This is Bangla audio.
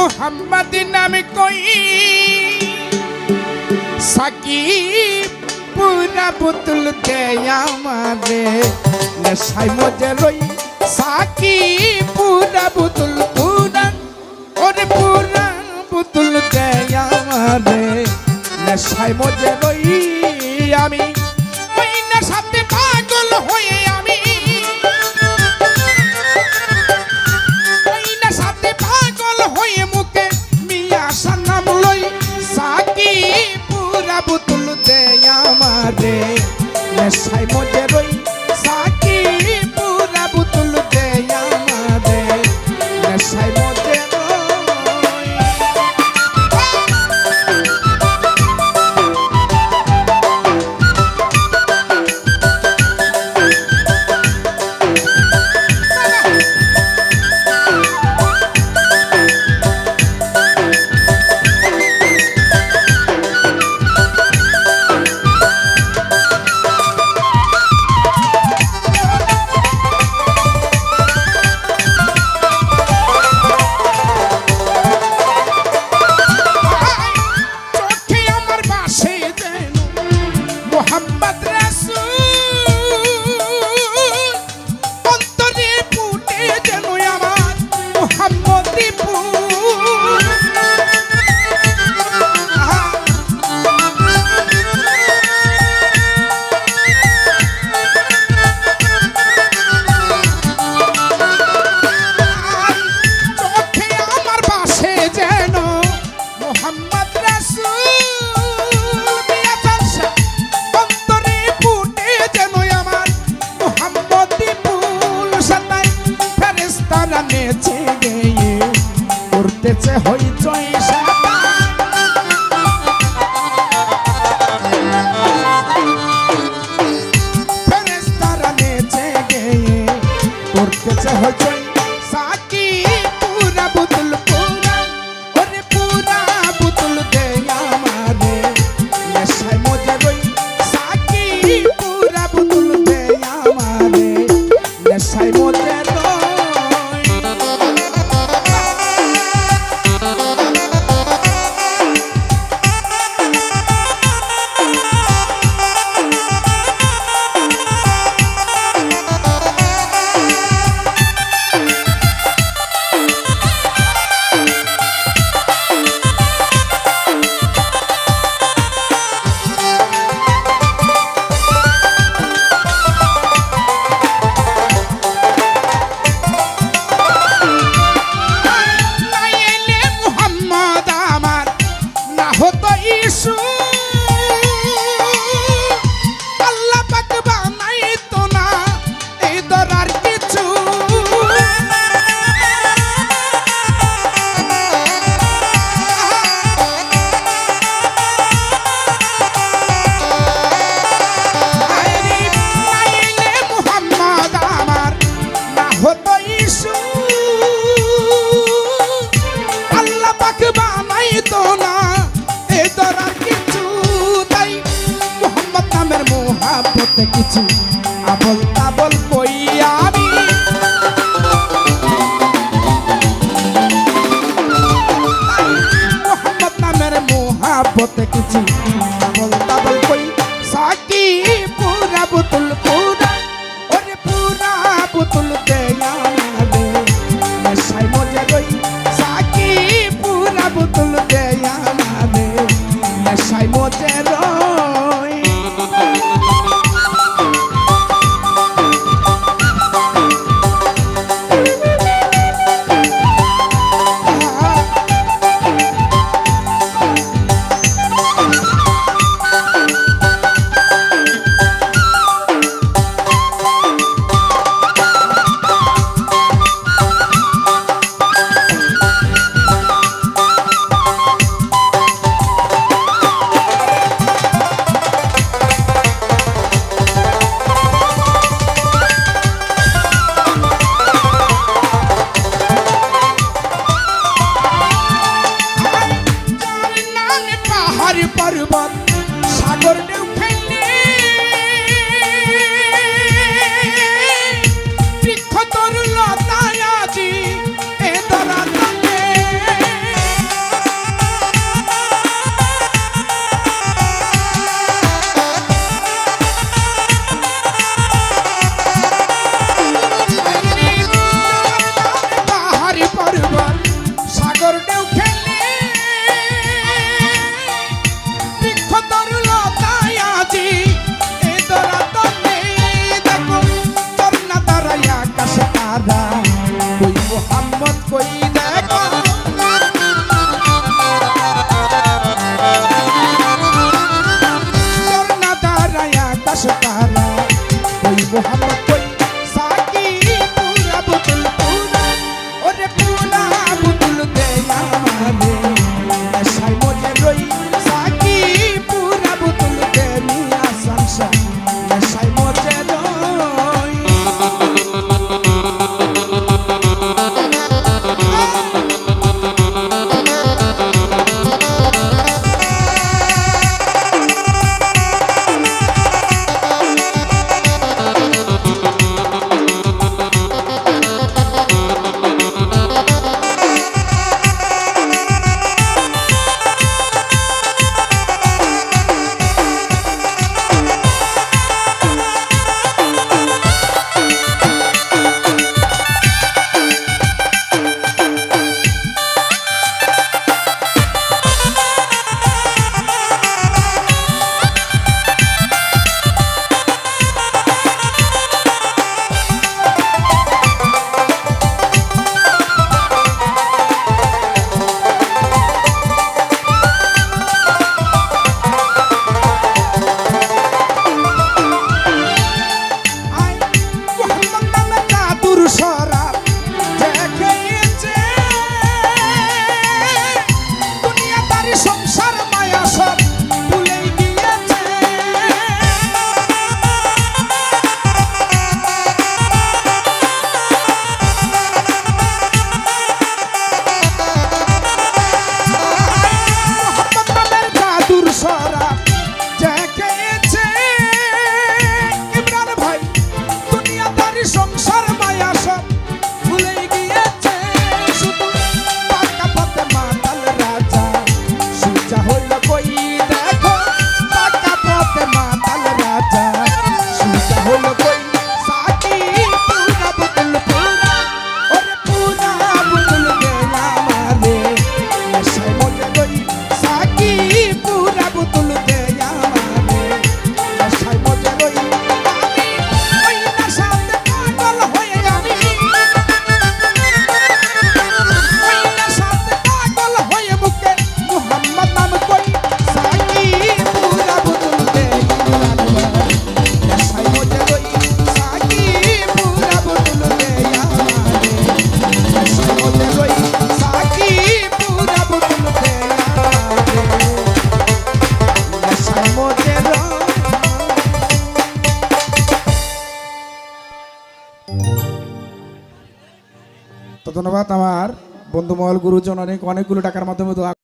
মোহাম্মদ নামে কই সাকিব পুরা বোতল দেয় আমারে নেশায় মজে রই সাকিব পুরা বোতল পুরা ওরে পুরা বোতল দেয় আমারে নেশায় মজে রই আমি ওই নেশাতে পাগল হয়ে আমি ওই নেশাতে পাগল হয়ে মুখে মিয়াশা নাম লই সাকিব পুরা বোতল দেয় আমারে নেশায় মজে রই সাকিব পুরা বোতল দেয় আমারে নেশায় মজে রই করতেছে হইচই ফেরেশতারা নেচে গিয়ে করতেছে হইচই সাকিব পুরা বোতল পুরা ওরে পুরা বোতল দেয় আমারে নেশায় মজে রই সাকিব পুরা বোতল দেয় আমারে নেশায় মজে কিছু আবল তাবল কই আমি মোহাম্মদ নামের মোহাব্বতে কিছু আবল তাবল কই সাকিব পুরা বোতল পুরা ওরে পুরা বোতল দেয় আমারে নেশায় মজে রই সাকিব পুরা বোতল দেয় আমারে নেশায় মজে রই पर्वत सागर ढेउ खेले বৃক্ষ তরুলতায় আজি এ দরা তলে মোহাম্মদ কই দেখো তোর না দাঁড়ায় আকাশ তারা কই মোহাম্মদ কই সাকি পুরা বুতুল পুরা ওরে পুরা বুতুল দে আমারে নেশায় মজে রই সাকি পুরা বুতুল দে মিয়া সংসার নেশায় মজে রই তো ধন্যবাদ আমার বন্ধু মহল গুরুজন অনেকগুলো টাকার মাধ্যমে